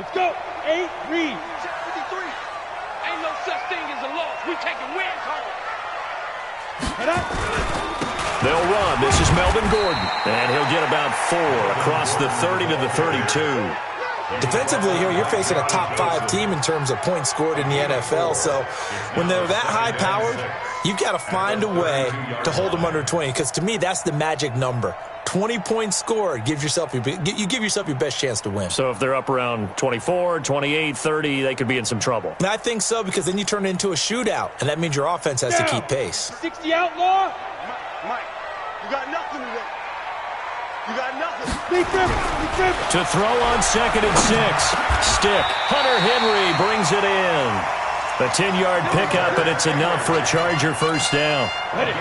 Let's go. 8 read. 53. Ain't no such thing as a loss. We taking wins home. They'll run. This is Melvin Gordon. And he'll get about 4 across the 30 to the 32. Defensively here, you're facing a top 5 team in terms of points scored in the NFL. So when they're that high-powered, you've got to find a way to hold them under 20. Because to me, that's the magic number. 20 points scored, you give yourself your best chance to win. So if they're up around 24, 28, 30, they could be in some trouble. And I think so, because then you turn it into a shootout, and that means your offense has to keep pace. 60 outlaw. Mike, you got nothing today. You got nothing. To throw on 2nd and 6. Stick. Hunter Henry brings it in. A 10-yard pickup, and it's enough for a Charger first down. Hey, we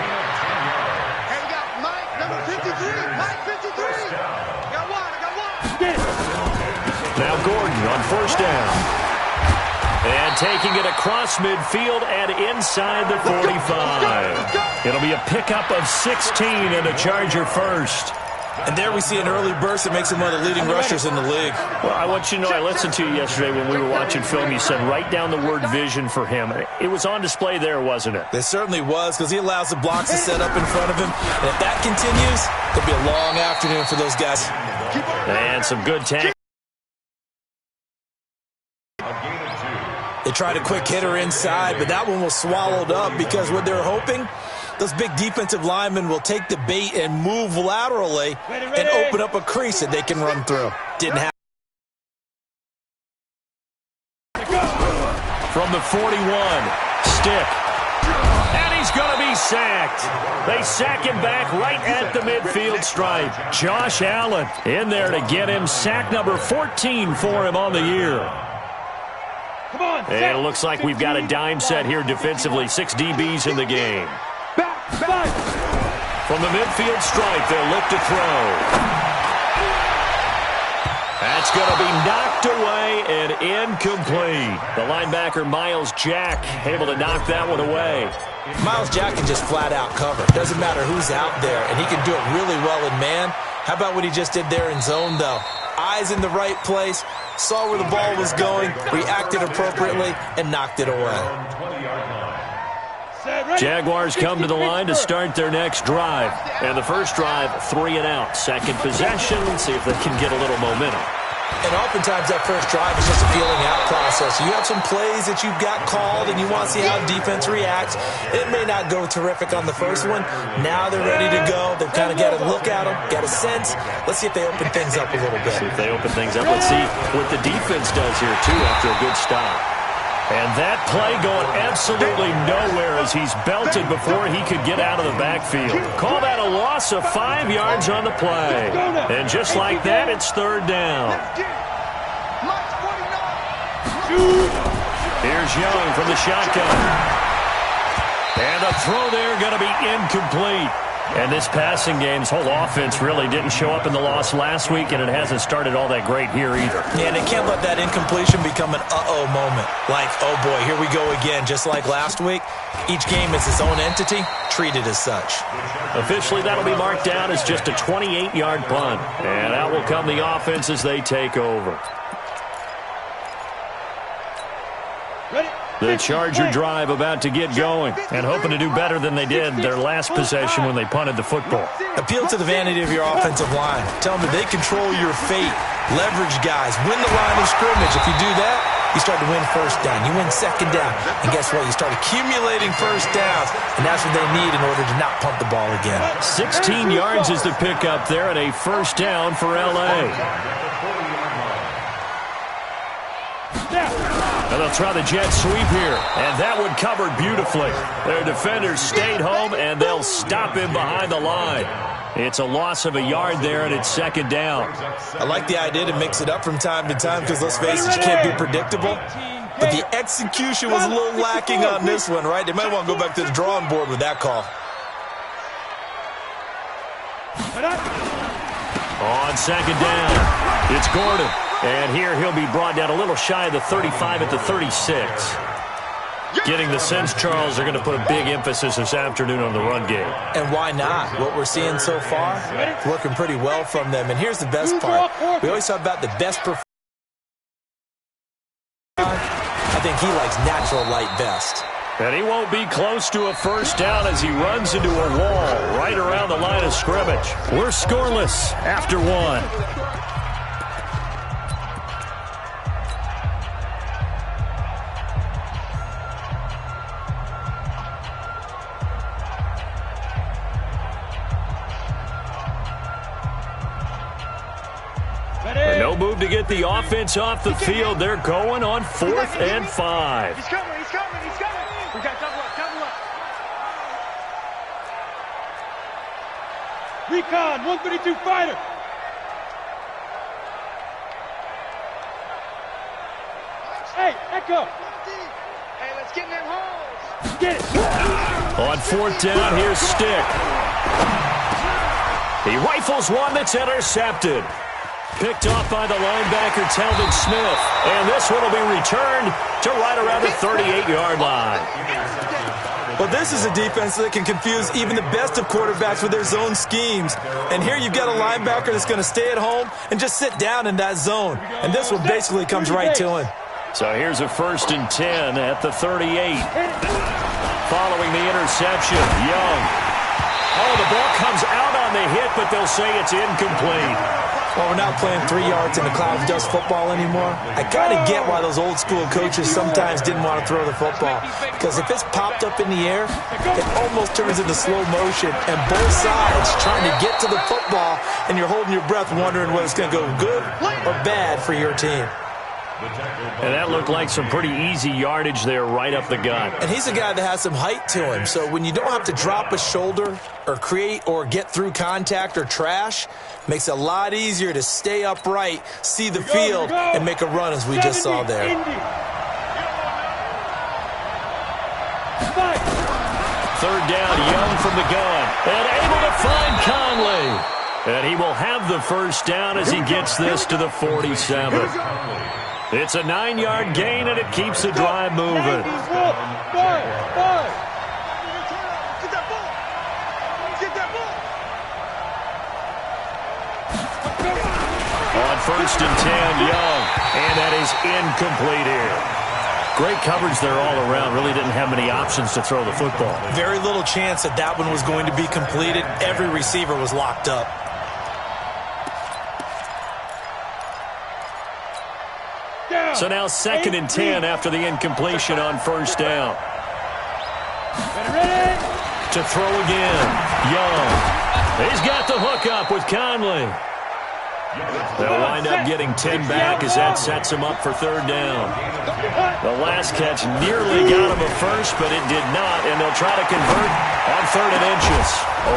got Mike, number 53. Mike, 53. I got one. Now Gordon on first down. And taking it across midfield and inside the 45. It'll be a pickup of 16 and a Charger first. And there we see an early burst that makes him one of the leading rushers in the league. Well, I want you to know, I listened to you yesterday when we were watching film. You said write down the word vision for him. It was on display there, wasn't it? It certainly was, because he allows the blocks to set up in front of him. And if that continues, it'll be a long afternoon for those guys. And some good tackling. They tried a quick hitter inside, but that one was swallowed up because what they're hoping, those big defensive linemen will take the bait and move laterally and open up a crease that they can run through. Didn't happen. From the 41, Stick. And he's going to be sacked. They sack him back right at the midfield stripe. Josh Allen in there to get him sack number 14 for him on the year. And it looks like we've got a dime set here defensively. 6 DBs in the game. From the midfield stripe, they'll look to throw. That's going to be knocked away and incomplete. The linebacker, Miles Jack, able to knock that one away. Miles Jack can just flat out cover. Doesn't matter who's out there, and he can do it really well in man. How about what he just did there in zone, though? Eyes in the right place, saw where the ball was going, reacted appropriately, and knocked it away. Jaguars come to the line to start their next drive. And the first drive, 3 and out. Second possession, see if they can get a little momentum. And oftentimes that first drive is just a feeling out process. You have some plays that you've got called and you want to see how defense reacts. It may not go terrific on the first one. Now they're ready to go. They've kind of got a look at them, got a sense. Let's see if they open things up a little bit. See if they open things up. Let's see what the defense does here, too, after a good stop. And that play going absolutely nowhere as he's belted before he could get out of the backfield. Call that a loss of 5 yards on the play. And just like that, it's third down. Here's Young from the shotgun. And the throw there going to be incomplete. And this passing game's whole offense really didn't show up in the loss last week, and it hasn't started all that great here either. Yeah, and they can't let that incompletion become an uh-oh moment. Like, oh boy, here we go again. Just like last week, each game is its own entity, treated as such. Officially, that'll be marked down as just a 28-yard punt. And out will come the offense as they take over. The Charger drive about to get going and hoping to do better than they did their last possession when they punted the football. Appeal to the vanity of your offensive line. Tell them that they control your fate. Leverage guys. Win the line of scrimmage. If you do that, you start to win first down. You win second down. And guess what? You start accumulating first downs. And that's what they need in order to not punt the ball again. 16 yards is the pickup there and a first down for L.A. And they'll try the jet sweep here. And that one covered beautifully. Their defenders stayed home, and they'll stop him behind the line. It's a loss of a yard there, and it's second down. I like the idea to mix it up from time to time because, let's face it, you can't be predictable. But the execution was a little lacking on this one, right? They might want to go back to the drawing board with that call. On second down, it's Gordon. And here he'll be brought down a little shy of the 35 at the 36. Getting the sense, Charles, they're going to put a big emphasis this afternoon on the run game. And why not? What we're seeing so far, working pretty well from them. And here's the best part. We always talk about the best performance. think he likes natural light best. And he won't be close to a first down as he runs into a wall right around the line of scrimmage. We're scoreless after one. And no move to get the offense off the field. They're going on 4th and 5. He's coming, he's coming, he's coming. We got double up, double up. Recon, 132 fighter. Hey, echo. Hey, let's get in them holes. Get it. On 4th down, here's Stick. He rifles one that's intercepted. Picked off by the linebacker, Talvin Smith. And this one will be returned to right around the 38-yard line. Well, this is a defense that can confuse even the best of quarterbacks with their zone schemes. And here you've got a linebacker that's going to stay at home and just sit down in that zone. And this one basically comes right to him. So here's a 1st and 10 at the 38. Following the interception, Young. Oh, the ball comes out on the hit, but they'll say it's incomplete. Well, we're not playing 3 yards in a cloud of dust football anymore. I kind of get why those old school coaches sometimes didn't want to throw the football. Because if it's popped up in the air, it almost turns into slow motion. And both sides trying to get to the football, and you're holding your breath wondering whether it's going to go good or bad for your team. And that looked like some pretty easy yardage there right up the gut. And he's a guy that has some height to him. So when you don't have to drop a shoulder or create or get through contact or trash, makes it a lot easier to stay upright, see the field, and make a run as we just saw there. 3rd down, Young from the gun. And able to find Conley. And he will have the first down as he gets this to the 47. It's a 9-yard gain, and it keeps the drive moving. Get that ball. Get that ball. On 1st and 10, Young. And that is incomplete here. Great coverage there all around. Really didn't have many options to throw the football. Very little chance that that one was going to be completed. Every receiver was locked up. So now 2nd and 10 after the incompletion on 1st down. To throw again, Young. He's got the hook up with Conley. They'll wind up getting 10 back as that sets him up for 3rd down. The last catch nearly got him a first, but it did not, and they'll try to convert on 3rd and inches.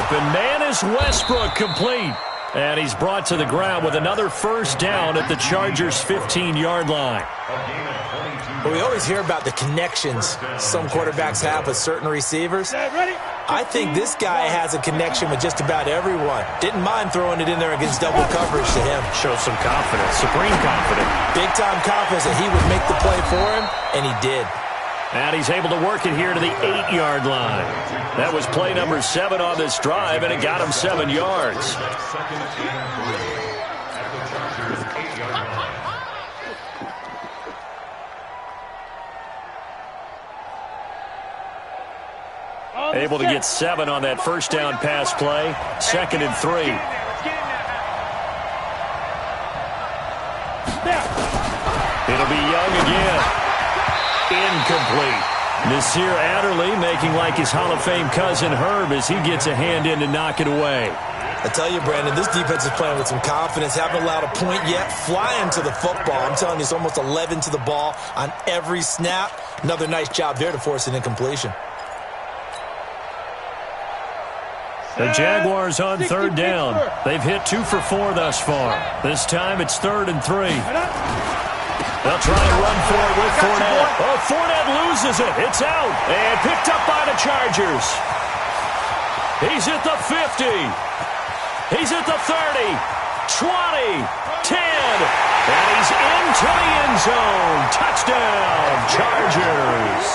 Open man is Westbrook, complete. And he's brought to the ground with another first down at the Chargers' 15-yard line. Well, we always hear about the connections some quarterbacks have with certain receivers. I think this guy has a connection with just about everyone. Didn't mind throwing it in there against double coverage to him. Shows some confidence, supreme confidence. Big-time confidence that he would make the play for him, and he did. And he's able to work it here to the 8-yard line. That was play number 7 on this drive, and it got him 7 yards. Able to get 7 on that first down pass play. 2nd and 3. It'll be Young again. Incomplete. Nasir Adderley making like his Hall of Fame cousin Herb as he gets a hand in to knock it away. I tell you, Brandon, this defense is playing with some confidence. Haven't allowed a point yet. Flying to the football. I'm telling you, it's almost 11 to the ball on every snap. Another nice job there to force an incompletion. The Jaguars on 3rd down. They've hit 2 for 4 thus far. This time it's 3rd and 3. They'll try and run for it with Fournette. Oh, Fournette loses it. It's out. And picked up by the Chargers. He's at the 50. He's at the 30. 20. 10. And he's into the end zone. Touchdown, Chargers.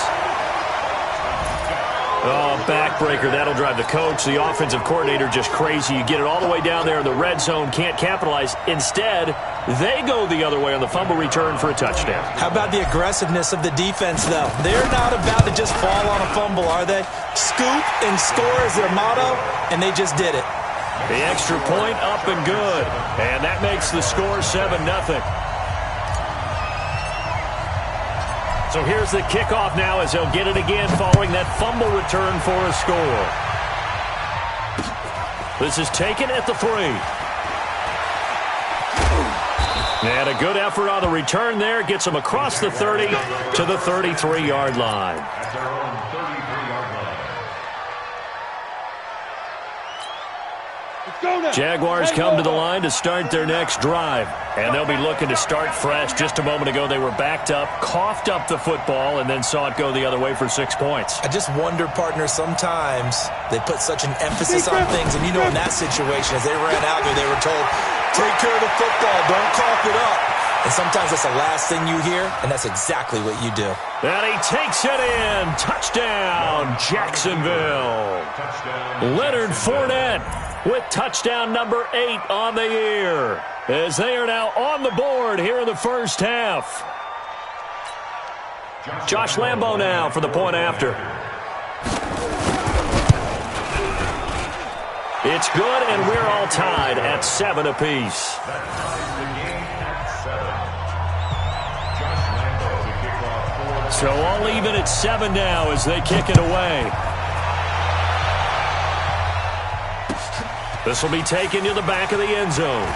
Oh, backbreaker. That'll drive the coach, the offensive coordinator, just crazy. You get it all the way down there in the red zone, can't capitalize. Instead, they go the other way on the fumble return for a touchdown. How about the aggressiveness of the defense, though? They're not about to just fall on a fumble, are they? Scoop and score is their motto, and they just did it. The extra point up and good. And that makes the score 7-0. So here's the kickoff now as they'll get it again following that fumble return for a score. This is taken at the 3. And a good effort on the return there. Gets them across the 30 to the 33-yard line. Jaguars come to the line to start their next drive. And they'll be looking to start fresh. Just a moment ago, they were backed up, coughed up the football, and then saw it go the other way for 6 points. I just wonder, partner, sometimes they put such an emphasis on things. And, you know, in that situation, as they ran out there, they were told, take care of the football, don't cough it up. And sometimes that's the last thing you hear, and that's exactly what you do. And he takes it in. Touchdown, Jacksonville. Leonard Fournette with touchdown number 8 on the year, as they are now on the board here in the first half. Josh Lambo now for the point after. It's good, and we're all tied at 7 apiece. So all even at 7 now as they kick it away. This will be taken to the back of the end zone.